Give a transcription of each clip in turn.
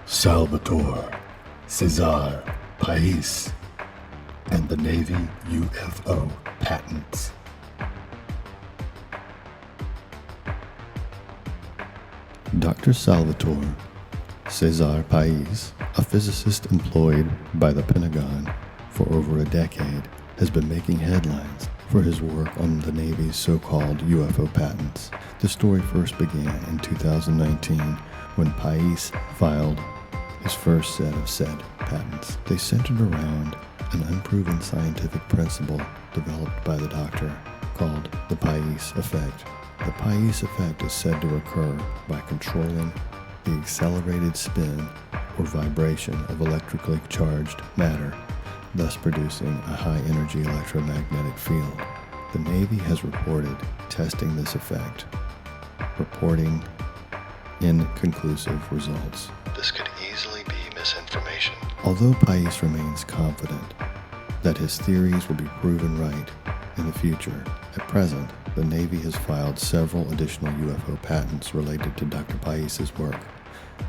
Salvatore Cezar Pais and the Navy UFO patents. Dr. Salvatore Cezar Pais, a physicist employed by the Pentagon for over a decade, has been making headlines for his work on the Navy's so-called UFO patents. The story first began in 2019 when Pais filed his first set of said patents. They centered around an unproven scientific principle developed by the doctor called the Pais effect. The Pais effect is said to occur by controlling the accelerated spin or vibration of electrically charged matter, thus producing a high-energy electromagnetic field. The Navy has reported testing this effect, reporting inconclusive results. This could easily be misinformation. Although Pais remains confident that his theories will be proven right in the future, at present, the Navy has filed several additional UFO patents related to Dr. Pais' work,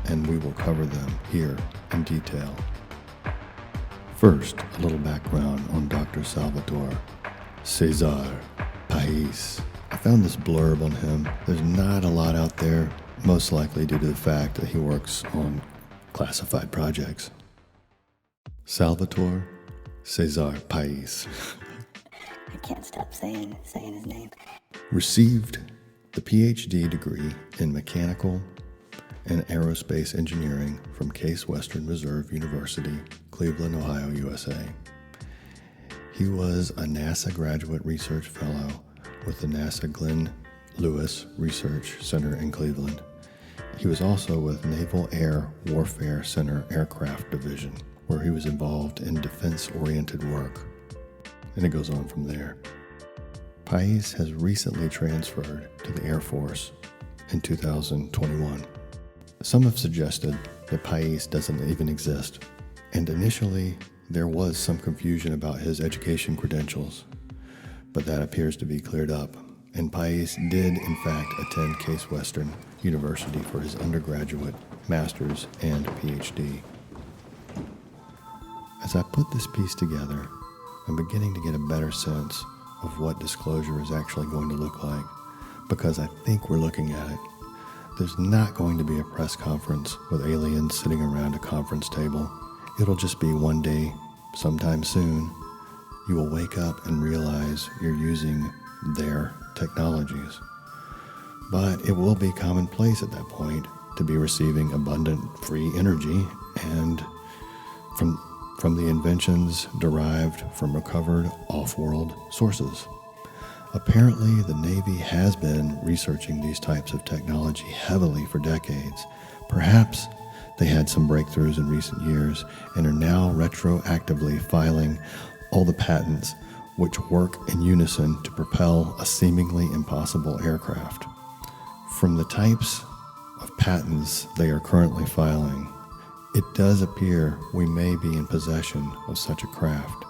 and we will cover them here in detail. First, a little background on Dr. Salvatore Cezar Pais. I found this blurb on him. There's not a lot out there, most likely due to the fact that he works on classified projects. Salvatore Cezar Pais I can't stop saying his name. received the PhD degree in mechanical and aerospace engineering from Case Western Reserve University, Cleveland, Ohio, USA. He was a NASA graduate research fellow with the NASA Glenn Lewis Research Center in Cleveland. He was also with Naval Air Warfare Center Aircraft Division, where he was involved in defense-oriented work. And it goes on from there. Pais has recently transferred to the Air Force in 2021. Some have suggested that Pais doesn't even exist, and initially there was some confusion about his education credentials, but that appears to be cleared up, and Pais did in fact attend Case Western University for his undergraduate, master's, and PhD. As I put this piece together, I'm beginning to get a better sense of what disclosure is actually going to look like, because I think we're looking at it. There's not going to be a press conference with aliens sitting around a conference table. It'll just be one day, sometime soon, you will wake up and realize you're using their technologies. But it will be commonplace at that point to be receiving abundant free energy and from the inventions derived from recovered off-world sources. Apparently, the Navy has been researching these types of technology heavily for decades. Perhaps they had some breakthroughs in recent years and are now retroactively filing all the patents which work in unison to propel a seemingly impossible aircraft. From the types of patents they are currently filing, it does appear we may be in possession of such a craft.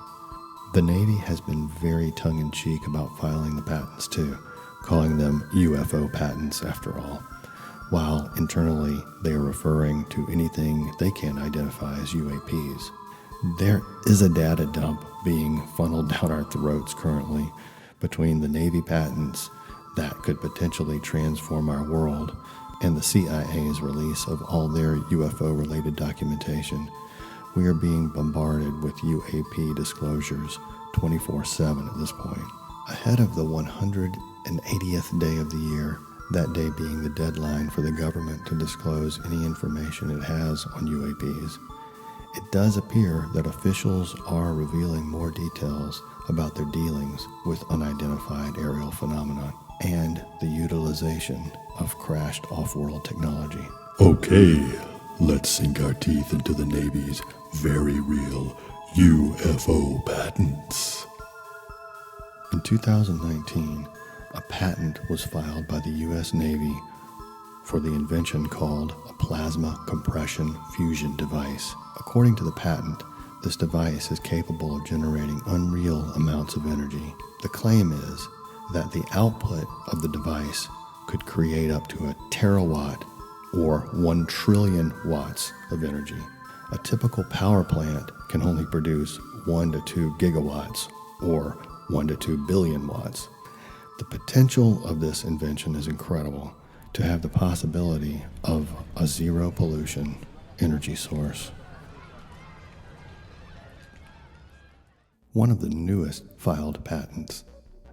The Navy has been very tongue-in-cheek about filing the patents too, calling them UFO patents after all, while internally they are referring to anything they can identify as UAPs. There is a data dump being funneled down our throats currently between the Navy patents that could potentially transform our world and the CIA's release of all their UFO-related documentation. We are being bombarded with UAP disclosures 24/7 at this point. Ahead of the 180th day of the year, that day being the deadline for the government to disclose any information it has on UAPs, it does appear that officials are revealing more details about their dealings with unidentified aerial phenomena and the utilization of crashed off-world technology. Okay, let's sink our teeth into the Navy's very real UFO patents. In 2019, a patent was filed by the US Navy for the invention called a plasma compression fusion device. According to the patent, this device is capable of generating unreal amounts of energy. The claim is that the output of the device could create up to a terawatt or 1 trillion watts of energy. A typical power plant can only produce 1 to 2 gigawatts, or 1 to 2 billion watts. The potential of this invention is incredible, to have the possibility of a zero pollution energy source. One of the newest filed patents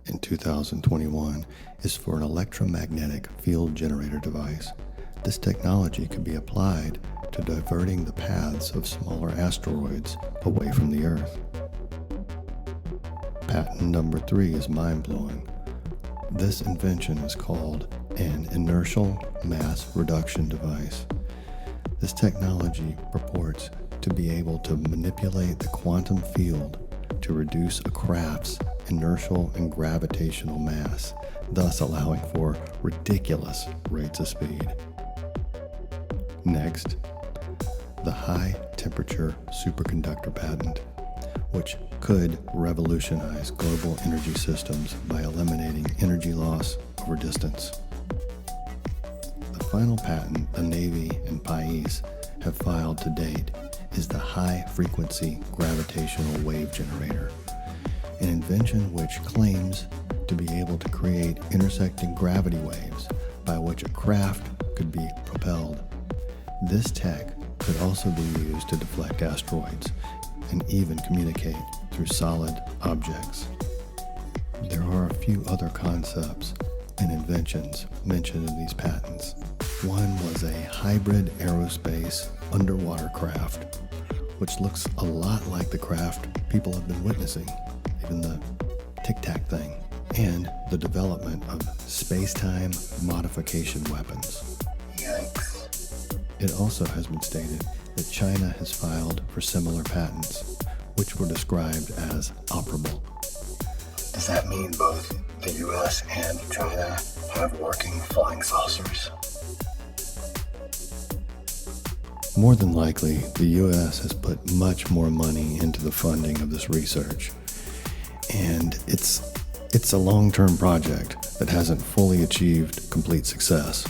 in 2021 is for an electromagnetic field generator device. This technology could be applied to diverting the paths of smaller asteroids away from the Earth. Patent number 3 is mind-blowing. This invention is called an inertial mass reduction device. This technology purports to be able to manipulate the quantum field to reduce a craft's inertial and gravitational mass, thus allowing for ridiculous rates of speed. Next, the high-temperature superconductor patent, which could revolutionize global energy systems by eliminating energy loss over distance. The final patent the Navy and Pais have filed to date is the high-frequency gravitational wave generator, an invention which claims to be able to create intersecting gravity waves by which a craft could be propelled. This tech could also be used to deflect asteroids and even communicate through solid objects. There are a few other concepts and inventions mentioned in these patents. One was a hybrid aerospace underwater craft, which looks a lot like the craft people have been witnessing, even the tic-tac thing, and the development of space-time modification weapons. Yikes. It also has been stated that China has filed for similar patents, which were described as operable. Does that mean both the US and China have working flying saucers? More than likely, the US has put much more money into the funding of this research, and it's a long-term project that hasn't fully achieved complete success.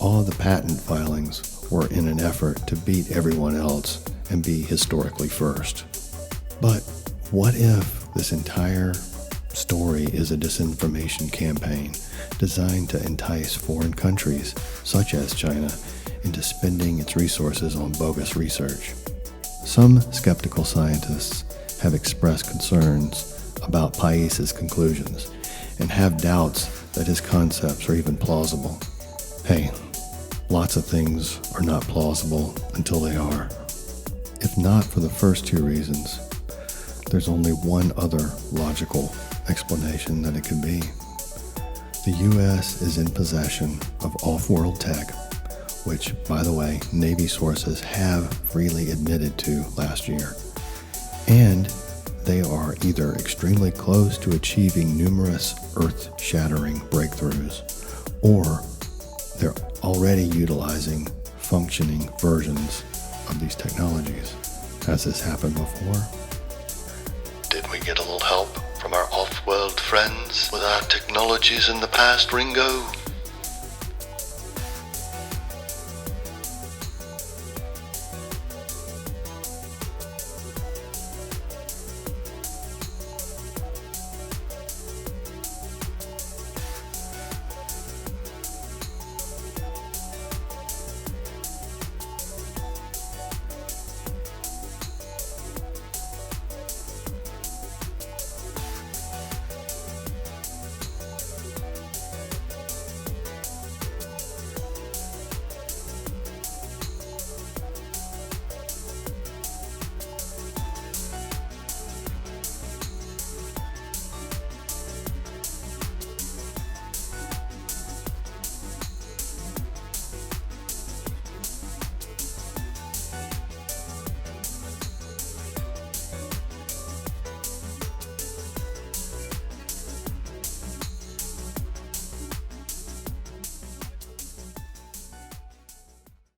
All of the patent filings were in an effort to beat everyone else and be historically first. But what if this entire story is a disinformation campaign designed to entice foreign countries, such as China, into spending its resources on bogus research? Some skeptical scientists have expressed concerns about Pais's conclusions and have doubts that his concepts are even plausible. Hey, lots of things are not plausible until they are. If not for the first two reasons, there's only one other logical explanation that it could be. The US is in possession of off-world tech, which, by the way, Navy sources have freely admitted to last year. And they are either extremely close to achieving numerous earth-shattering breakthroughs, or they're already utilizing functioning versions of these technologies. Has this happened before? Did we get a little help from our off-world friends with our technologies in the past, Ringo?